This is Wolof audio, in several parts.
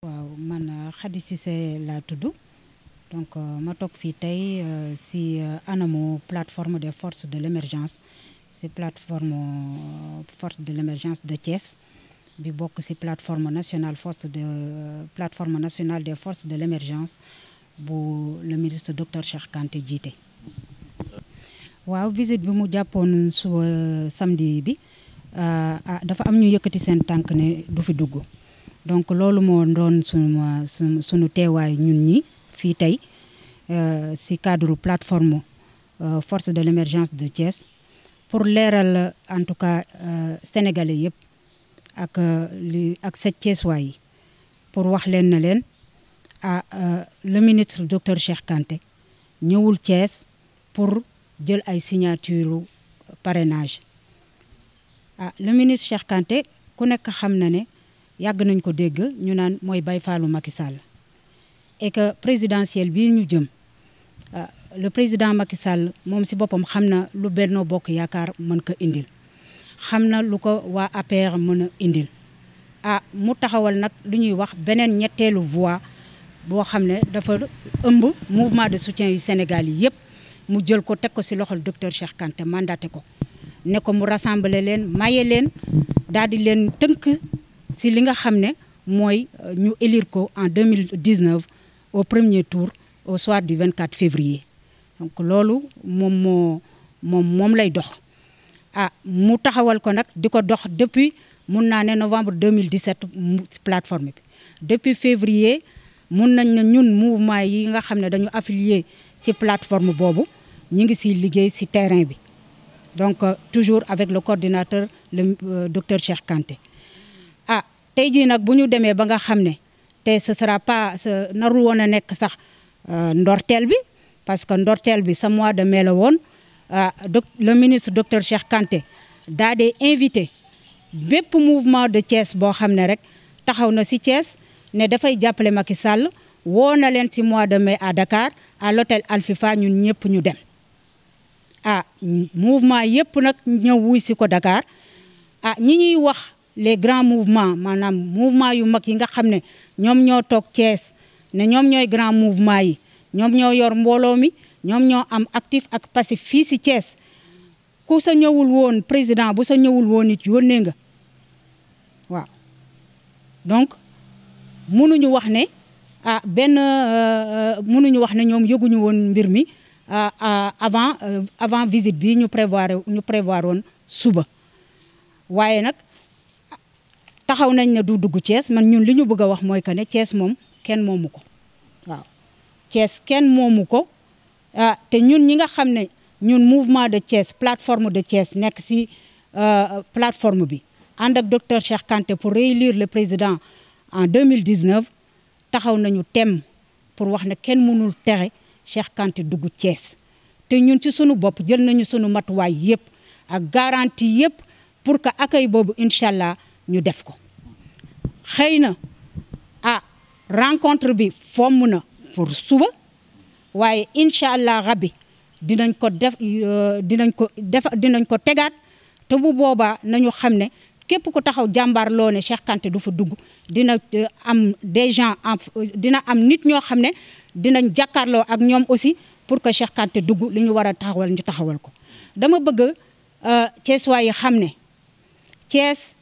waaw man Khady Cissé laa tudd donc ma toog fii tey si anamu plateforme des forces de l'émergence si plateforme force de l'émergence de Thiès bi bokk si plateforme nationale des forces de l'émergence bu le ministre docteur Cheikh Kanté jiite. waaw visite bi mu jàppoon suba samedi bi dafa am ñu yëkkati seen tànk ne du fi dugg. donc loolu moo doon sunu teewaay ñun ñi fii tey ci cadre plateforme force de l'émergence de Thiès pour leeral en tout cas sénégalais yëpp ak set Thiessois yi pour wax leen na leen le ministre docteur Cheikh Kanté ñëwul Thiès pour jël ay signature parrainage le ministre Cheikh Kanté ku nekk xam na ne yàgg nañ ko dégg ñu naan mooy Baye Fallou Macky Sall et que présidentielle bii ñu jëm le président Macky Sall moom si boppam xam na lu Benno Bokk Yaakaar mën ko indil xam na lu ko waa APR mën a indil mu taxawal nag lu ñuy wax beneen ñetteelu voie boo xam ne dafa ëmb mouvement de soutien yu Sénégal yi yëpp mu jël ko teg ko si loxol docteur Cheikh Kanté mandaté ko ne ko mu rassembler leen maye leen daal di leen tënk si li nga xam ne mooy ñu élire ko en 2019 au premier tour au soir du 24 février donc loolu moom lay dox mu taxawal ko nag di ko dox depuis mun naa ne novembre 2017 plateforme bi depuis février mun nañ ne ñun mouvement yi nga xam ne dañu affilié ci plateforme boobu ñu ngi siy liggéey si terrain bi donc toujours avec le coordinateur le docteur Cheikh Kanté tey jii nag bu ñu demee ba nga xam ne te ce sera pas narul woon a nekk sax ndorteel bi parce que ndorteel bi sa mois de mai la woon le ministre docteur Cheikh Kanté daa dee invité bépp mouvement de Thiès boo xam ne rek taxaw na si Thiès ne dafay jàppale Macky Sall woo na leen si mois de mai à Dakar à l'hôtel Alfifa ñun ñëpp ñu dem mouvement yëpp nag ñëw wuy si ko Dakar ñi ñuy wax les grands mouvements maanaam mouvement yu mag yi nga xam ne ñoom ñoo toog Thiès ne ñoom ñooy grand mouvement yi ñoom ñoo yor mbooloo mi ñoom ñoo am actif ak passif fii si Thiès ku sa ñëwul woon président bu sa ñëwul woon it yónnee nga waaw donc mënuñu wax ne mënuñu wax ne ñoom yëguñu woon mbir mi avant visite bi ñu prévoir woon suba waaye nag taxaw nañ ne du dugg Thiès man ñun li ñu bëgg a wax mooy que ne Thiès moom kenn moomu ko waaw Thiès kenn moomu ko te ñun ñi nga xam ne ñun mouvement de Thiès plateforme de Thiès nekk ci plateforme bi ànd ak docteur Cheikh Kanté pour réélire le président en 2019 taxaw nañu tem pour wax ne kenn mënul tere Cheikh Kanté dugg Thiès te ñun ci sunu bopp jël nañu sunu matuwaay yëpp ak garantie yëpp pour que accueil boobu incha allah ñu def ko xëy na rencontre bi fomm na pour suba waaye incha allah rabbi dinañ ko tegaat te bu boobaa nañu xam ne képp ku taxaw jàmbaar loo ne Cheikh Kanté du fa dugg dina am des gens dina am nit ñoo xam ne dinañ jàkkaarloo ak ñoom aussi pour que Cheikh Kanté dugg li ñu war a taxawal ñu taxawal ko dama bëgg Thiessois yi xam ne Thiès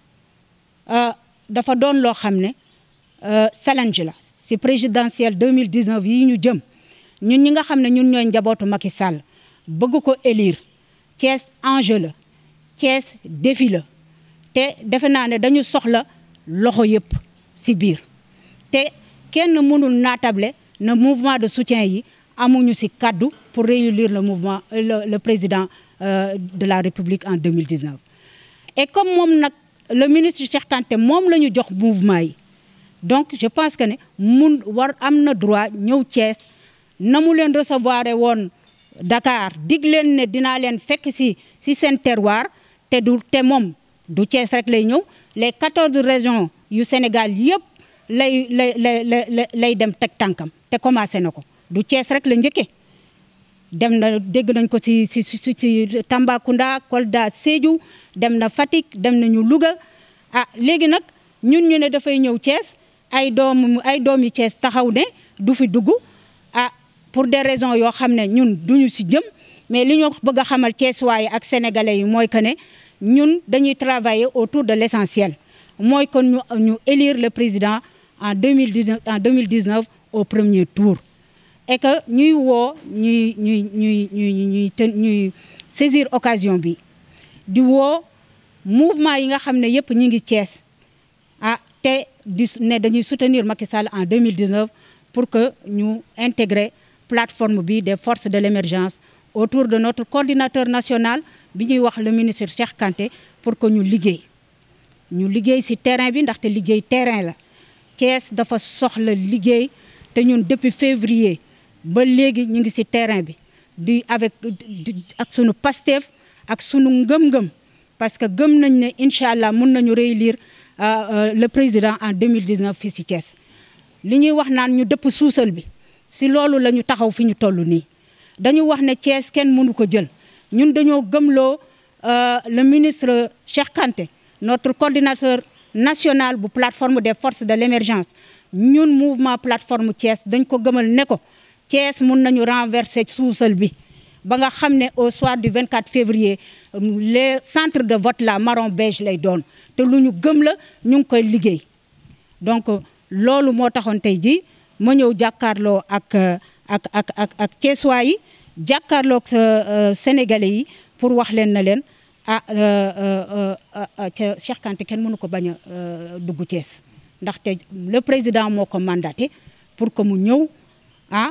dafa doon loo xam ne challenge la ci présidentielle 2019 yi ñu jëm ñun ñi nga xam ne ñun ñooy njabootu Macky Sall bëgg ko élire Thiès enjeu la Thiès défi la te defe naa ne dañu soxla loxo yëpp ci biir te kenn mënul naatable na mouvement de soutien yi amuñu ci kaddu pour réélire le président de la République en 2019 et comme moom nag le ministre Cheikh Kanté moom la ñu jox mouvement yi donc je pense que ne am na droit ñëw Thiès na mu leen recevoir woon Dakar dig leen ne dinaa leen fekk ci seen terroir te moom du Thiès rek lay ñëw les 14 régions yu Sénégal yëpp lay dem teg tànkam te commencé na ko du Thiès rek la njëkkee dem na dégg nañ ko ci Tambacounda Kolda Sédhiou dem na Fatick dem nañu Louga léegi nag ñun ñu ne dafay ñëw Thiès ay doomi Thiès taxaw ne du fi dugg pour des raisons yoo xam ne ñun duñu si jëm, mais li ñu bëgg a xamal Thiès waaye ak sénégalais yi mooy que ne ñun dañuy travailler autour de l'essentiel, mooy que ñu élire le président en 2019 au premier tour, et que ñuy woo ñuy saisir occasion bi di woo mouvement yi nga xam ne yëpp ñi ngi Thiès te ne dañuy soutenir Macky Sall en 2019 pour que ñu intégrer plateforme bi des forces de l'émergence autour de notre coordinateur national bi ñuy wax le ministre Cheikh Kanté, pour que ñu liggéey ci terrain bi, ndaxte liggéey terrain la. Thiès dafa soxla liggéey te ñun depuis février ba léegi ñu ngi ci terrain bi ak sunu Pastef ak sunu ngëm-ngëm, parce que gëm nañ ne incha allah mun nañu réélire le président en 2019 fii ci Thiès. li ñuy wax naan ñu dëpp suusal bi ci loolu la ñu taxaw fi ñu toll nii. dañu wax ne Thiès kenn mënu ko jël, ñun dañoo gëmloo le ministre Cheikh Kanté, notre coordinateur national bu plateforme des forces de l'émergence, ñun mouvement plateforme Thiès dañ ko gëmal ne ko Thiès mun nañu renverser suusal bi ba nga xam ne au soir du 24 février les centres de vote là marron beige lay doon te lu ñu gëm la, ñu ngi koy liggéey. donc loolu moo taxoon tey jii ma ñëw jàkkaarloo ak Thiessois yi, jàkkaarloo ak sénégalais yi pour wax leen na leen Cheikh Kanté kenn mënu ko bañ a dugg Thiès, ndaxte le président moo ko mandaté pour que mu ñëw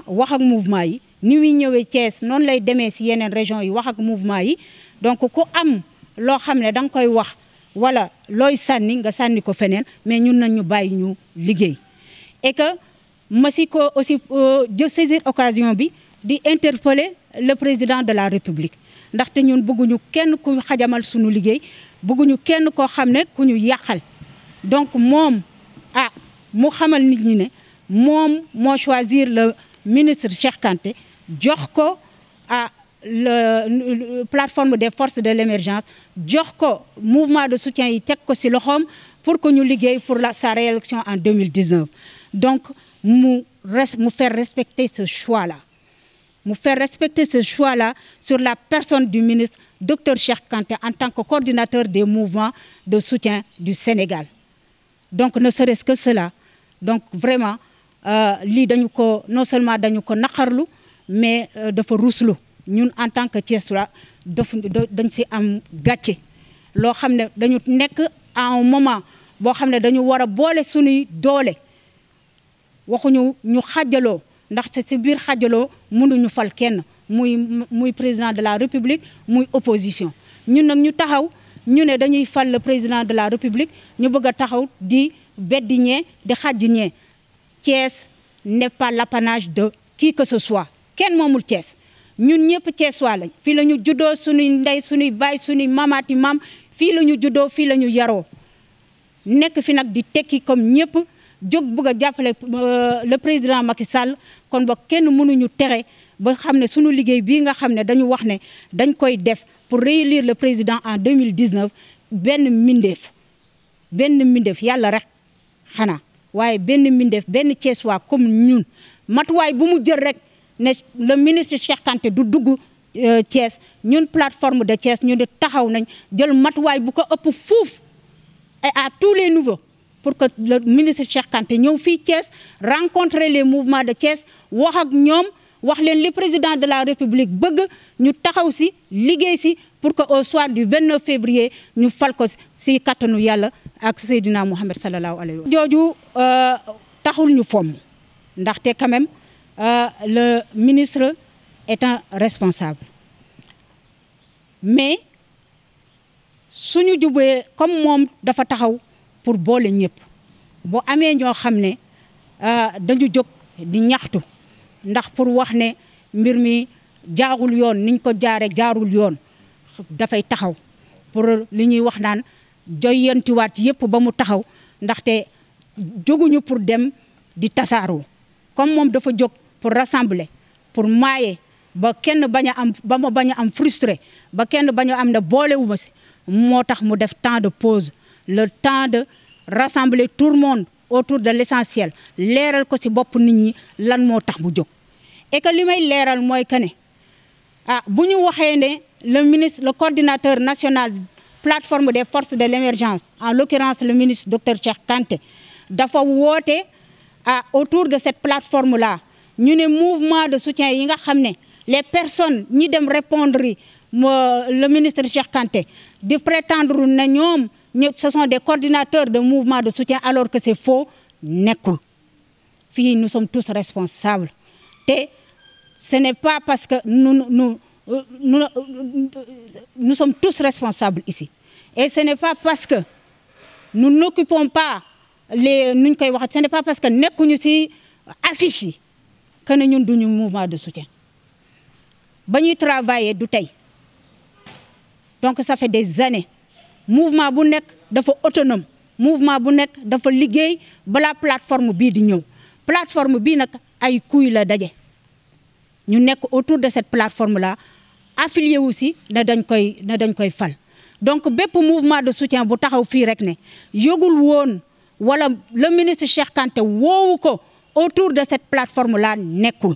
wax ak mouvement yi. ni muy ñëwee Thiès noonu lay demee ci yeneen région yi wax ak mouvement yi. donc ku am loo xam ne da nga koy wax wala looy sànni nga sànni ko feneen, mais ñun nañ ñu bàyyi ñu liggéey. et que ma si ko aussi saisir occasion bi di interpeller le président de la République, ndaxte ñun bëgguñu kenn ku xajamal suñu liggéey, bëgguñu kenn koo xam ne ku ñu yàqal. donc moom mu xamal nit ñi ne moom moo choisir le ministre Cheikh Kanté, jox ko le plateforme des forces de l'émergence, jox ko mouvement de soutien yi teg ko ci loxoom pour que ñu liggéey pour sa réélection en 2019. donc mu faire respecter ce choix-là, sur la personne du ministre Dr Cheikh Kanté en tant que coordinateur des mouvements de soutien du Sénégal. donc ne serait-ce que cela, donc vraiment lii dañu ko non seulement dañu ko naqarlu, mais dafa ruslu ñun en tant que Thiessois dañ ci am gàcce loo xam ne dañu nekk à un moment boo xam ne dañu war a boole suñuy doole, waxuñu ñu xajaloo, ndaxte ci biir xajaloo mënuñu fal kenn, muy président de la République muy opposition. ñun nag ñu taxaw ñu ne dañuy fal le président de la République, ñu bëgg a taxaw di beddi ñee di xajji ñee. Thiès n'est pas l'apanage de qui que ce soit, kenn moomul Thiès, ñun ñëpp Thiessois lañ. fii la ñu juddoo, suñuy ndey suñuy baay suñuy mamaati maam fii la ñu juddoo, fii la ñu yaroo, nekk fi nag di tekki comme ñëpp, jóg bëgg a jàppale le président Macky Sall. kon ba kenn mënuñu tere ba xam ne suñu liggéey bii nga xam ne dañu wax ne dañ koy def pour réélire le président en 2019 benn mbindeef yàlla rek xanaa, waaye benn mbindeef benn Thiessois comme ñun matuwaay bu mu jël rek ne le ministre Cheikh Kanté du dugg Thiès, ñun plateforme de Thiès ñu ne taxaw nañ jël matuwaay bu ko ëpp fuuf et à tous les niveaux pour que le ministre Cheikh Kanté ñëw fii Thiès rencontrer les mouvements de Thiès, wax ak ñoom, wax leen li président de la République bëgg, ñu taxaw ci liggéey ci pour que au soir du 29 février ñu fal ko ci kattanu yàlla ak Seydina Mouhamed sallallahu alayhi wa sallam. jooju taxul ñu fomm, ndaxte quand même le ministre est un responsable, mais suñu jubee comme moom dafa taxaw pour boole ñëpp, boo amee ñoo xam ne dañu jóg di ñaxtu ndax pour wax ne mbir mi jaarul yoon, niñ ko jaarul yoon, dafay taxaw pour li ñuy wax naan joyantiwaat yëpp ba mu taxaw, ndaxte jóguñu pour dem di tasaaroo. comme moom dafa jóg pour rassembler, pour maaye ba kenn bañ a am, ba ma bañ a am frustré, ba kenn bañ a am ne boolewuma si, moo tax mu def temps de pause, le temps de rassembler tout le monde autour de l'essentiel leeral ko ci bopp nit ñi lan moo tax bu jóg et que li may leeral mooy que ne bu ñu waxee ne le coordinateur national plateforme des forces de l'émergence, en l'occurrence le ministre Dr Cheikh Kanté, dafa woote autour de cette plateforme-là ñu ne mouvement de soutien yi nga xam ne les personnes ñi dem répondre le ministre Cheikh Kanté di prétendre na ñoom ce sont des coordinateurs de mouvement de soutien alors que c'est faux nekkul fii nous sommes tous responsables te ce n'est pas parce que nous sommes tous responsables ici et ce n'est pas parce que nous n'occupons pas nuñ koy wax ce n'est pas parce que nekkuñu ci affiche yi que ne ñun duñu mouvement de soutien ba ñuy travailler du tey donc ça fait des années mouvement bu nekk dafa autonome mouvement bu nekk dafa liggéey balaa plateforme bii di ñëw plateforme bii nag ay kuy la daje ñu nekk autour de cette plateforme là affilié aussi na dañ koy fal donc bépp mouvement de soutien bu taxaw fii rek ne yëgul woon wala le ministre Cheikh Kanté woowu ko autour de cette plateforme là nekkul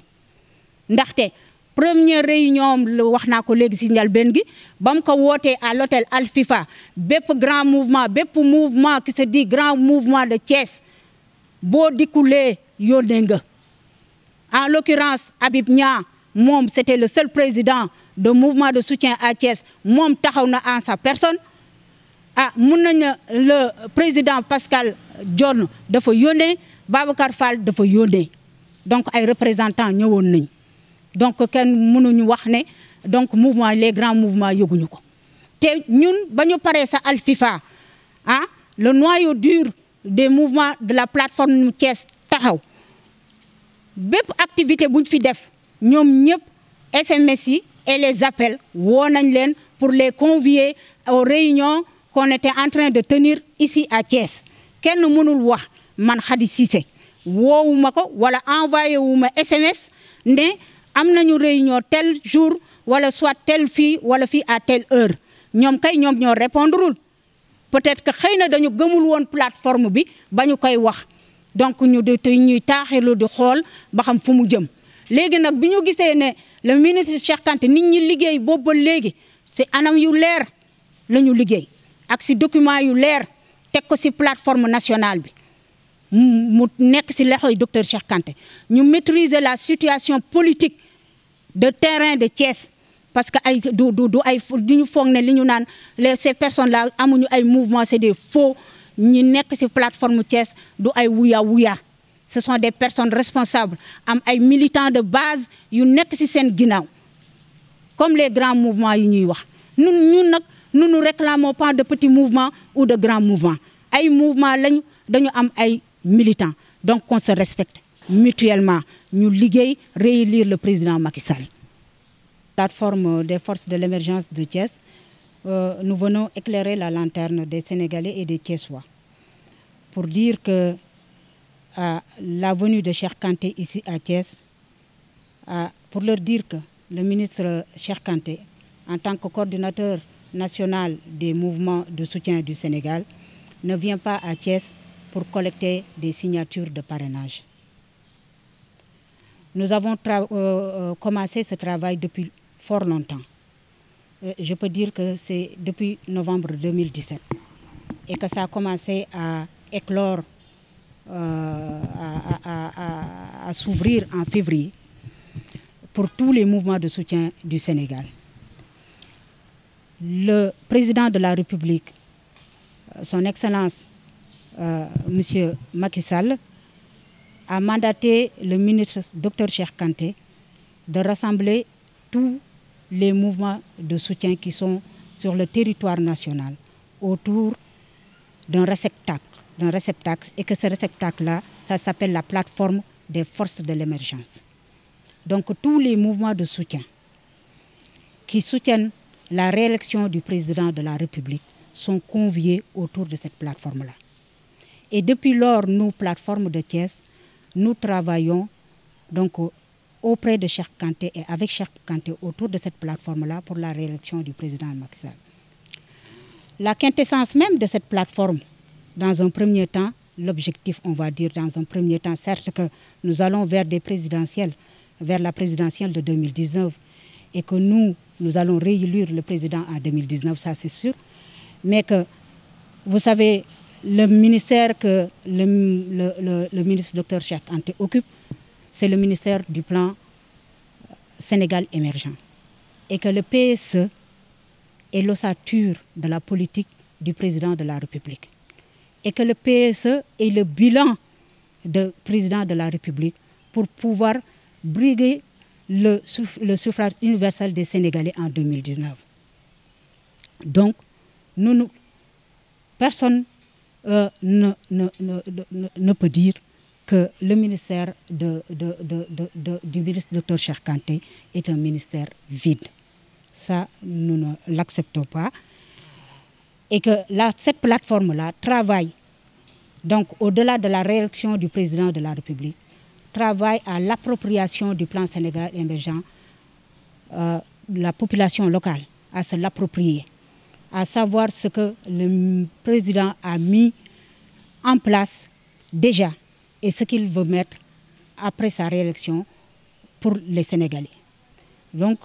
ndaxte première réunion wax naa ko léegi ci njëlbéen gi ba mu ko wootee à l'hôtel Al Fifa bépp grand mouvement bépp mouvement qui se dit grand mouvement de Thiès boo dikkulee yónnee nga en l'occurrence Habib Niang moom c'était le seul président de mouvement de soutien à Thiès moom taxaw na en sa personne mun nañu le président Pascal Dione dafa yónnee Babacar Fall dafa yónnee donc ay représentants ñëwoon nañ donc kenn mënuñu wax ne donc mouvement les grands mouvements yëguñu ko te ñun ba ñu paree sa Al Fifa le noyau dur des mouvements de la plateforme Thiès taxaw bépp activité buñ fi def ñoom ñëpp SMS yi et les appels woo nañ leen pour les convier aux réunions qu'on était en train de tenir ici à Thiès kenn mënul wax man Khady Cissé woowuma ko wala envoyé wu ma SMS ne am nañu réunion tel jour wala soit tel fii wala fii à telle heure ñoom kay ñoom ñoo répondrul peut-être que xëy na dañu gëmul woon plateforme bi ba ñu koy wax donc ñuy taaxirlu di xool ba xam fu mu jëm léegi nag bi ñu gisee ne le ministre Cheikh Kanté nit ñi liggéey boobu ba léegi ci anam yu leer la ñu liggéey ak ci document yu leer teg ko ci plateforme nationale bi mu nekk ci loxoy docteur Cheikh Kanté ñu maîtriser la situation politique de terrain de Thiès parce que ay du ñu foog ne li ñu naan ces personnes là amuñu ay mouvement c'est des faux ñi nekk ci plateforme Thiès du ay wuya ce sont des personnes responsables am ay militants de base yu nekk ci seen ginnaaw comme les grands mouvements yi ñuy wax ñun nag nous ne réclamons pas de petits mouvements ou de grands mouvements ay mouvement lañu dañu am ay militants donc qu'on se respecte mutuellement ñu liggéey réélire le président Macky Sall. Plateforme des forces de l'émergence de Thiès, nous venons éclairer la lanterne des Sénégalais et des Thiessois pour dire que la venue de Cheikh Kanté ici à Thiès, pour leur dire que le ministre Cheikh Kanté, en tant que coordinateur national des mouvements de soutien du Sénégal, ne vient pas à Thiès pour collecter des signatures de parrainage. Nous avons commencé ce travail depuis fort longtemps. Je peux dire que c'est depuis novembre 2017 et que ça a commencé à éclore, à s'ouvrir en février pour tous les mouvements de soutien du Sénégal. Le président de la République, son Excellence, Monsieur Macky Sall, a mandaté le ministre Dr Cheikh Kanté de rassembler tous les mouvements de soutien qui sont sur le territoire national autour d'un réceptacle et que ce réceptacle-là, ça s'appelle la plateforme des forces de l'émergence. Donc tous les mouvements de soutien qui soutiennent la réélection du président de la République sont conviés autour de cette plateforme-là. Et depuis lors, nous, plateformes de Thiès, nous travaillons donc auprès de Cheikh Kanté et avec Cheikh Kanté autour de cette plateforme-là pour la réélection du président Macky Sall. La quintessence même de cette plateforme, dans un premier temps, l'objectif, on va dire, dans un premier temps, certes que nous allons vers des présidentielles, vers la présidentielle de 2019, et que nous allons réélire le président en 2019, ça c'est sûr, mais que, vous savez, le ministère que le ministre Dr Cheikh Kanté occupe, c'est le ministère du plan Sénégal émergent. Et que le PSE est l'ossature de la politique du président de la République. Et que le PSE est le bilan du président de la République pour pouvoir briguer le suffrage universel des Sénégalais en 2019. Donc, personne ne peut dire que le ministère du ministre Dr Cheikh Kanté est un ministère vide. Ça, nous ne l'acceptons pas. Et que cette plateforme-là travaille, donc au-delà de la réélection du président de la République, travaille à l'appropriation du plan Sénégal émergent, la population locale, à se l'approprier, à savoir ce que le président a mis en place déjà et ce qu'il veut mettre après sa réélection pour les Sénégalais. Donc,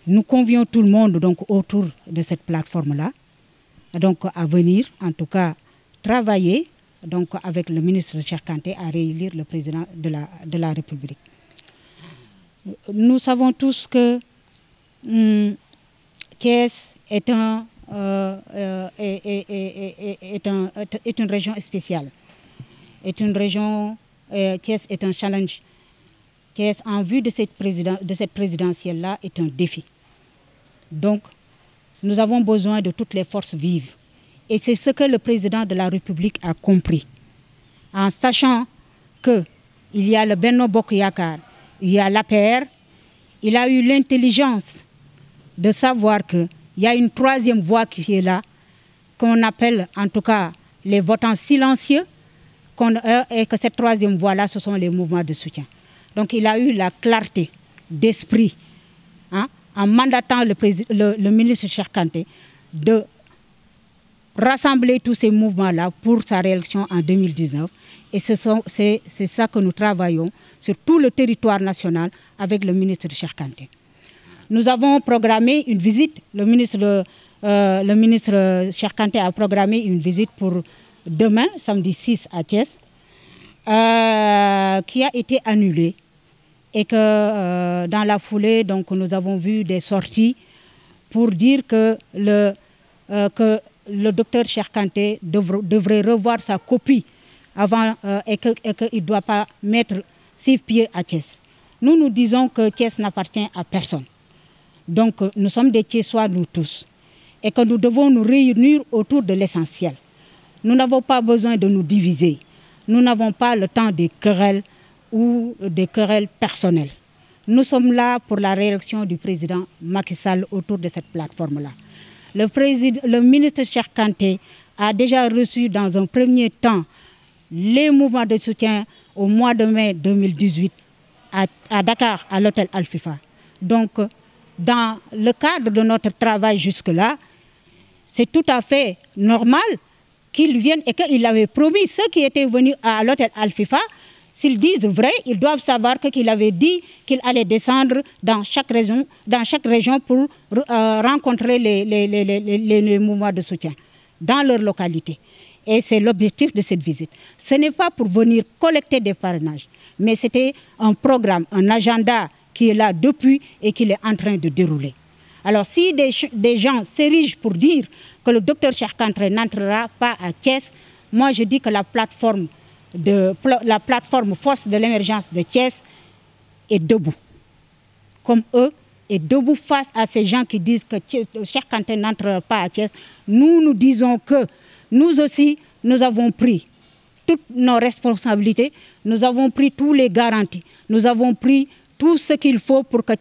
nous convions tout le monde donc, autour de cette plateforme-là, donc à venir, en tout cas, travailler donc, avec le ministre Cheikh Kanté à réélire le président de la République. Nous savons tous que Thiès est une région spéciale. Thiès est un challenge. Thiès, en vue de cette présidentielle-là, est un défi. Donc, nous avons besoin de toutes les forces vives. Et c'est ce que le président de la République a compris. En sachant qu'il y a le Benno Bokk Yakaar, il y a l'APR, il a eu l'intelligence de savoir qu'il y a une troisième voie qui est là, qu'on appelle en tout cas les votants silencieux, et que cette troisième voie-là, ce sont les mouvements de soutien. Donc il a eu la clarté d'esprit, hein, en mandatant le ministre Cheikh Kanté de rassembler tous ces mouvements-là pour sa réélection en 2019. Et c'est ça que nous travaillons sur tout le territoire national avec le ministre Cheikh Kanté. Nous avons programmé une visite, le ministre Cheikh Kanté a programmé une visite pour demain, samedi 6 à Thiès, qui a été annulée. Et que dans la foulée, donc, nous avons vu des sorties pour dire que le docteur Cheikh Kanté devrait revoir sa copie avant et qu'il ne doit pas mettre ses pieds à Thiès. Nous disons que Thiès n'appartient à personne. Donc nous sommes des Thiessois, nous tous. Et que nous devons nous réunir autour de l'essentiel. Nous n'avons pas besoin de nous diviser. Nous n'avons pas le temps des querelles ou des querelles personnelles. Nous sommes là pour la réélection du président Macky Sall autour de cette plateforme-là. Le ministre Cheikh Kanté a déjà reçu dans un premier temps les mouvements de soutien au mois de mai 2018 à Dakar, à l'hôtel Al-Fifa. Donc, dans le cadre de notre travail jusque-là, c'est tout à fait normal qu'ils viennent et qu'il avait promis ceux qui étaient venus à l'hôtel Al-Fifa. S'ils disent vrai, ils doivent savoir qu'il avait dit qu'il allait descendre dans chaque région pour rencontrer les mouvements de soutien dans leur localité. Et c'est l'objectif de cette visite. Ce n'est pas pour venir collecter des parrainages, mais c'était un programme, un agenda qui est là depuis et qu'il est en train de dérouler. Alors si des gens s'érigent pour dire que le docteur Cheikh Kanté n'entrera pas à Thiès, moi je dis que la plateforme Force de l'émergence de Thiès est debout. Comme eux, est debout face à ces gens qui disent que Cheikh Kanté n'entrera pas à Thiès. Nous disons que nous aussi, nous avons pris toutes nos responsabilités, nous avons pris tous les garanties, nous avons pris tout ce qu'il faut pour que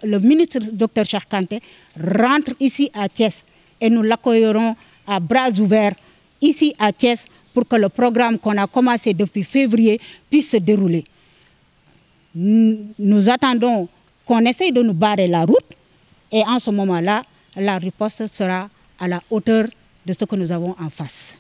le ministre Dr Cheikh Kanté rentre ici à Thiès. Et nous l'accueillerons à bras ouverts ici à Thiès pour que le programme qu'on a commencé depuis février puisse se dérouler. Nous attendons qu'on essaye de nous barrer la route et en ce moment-là, la riposte sera à la hauteur de ce que nous avons en face.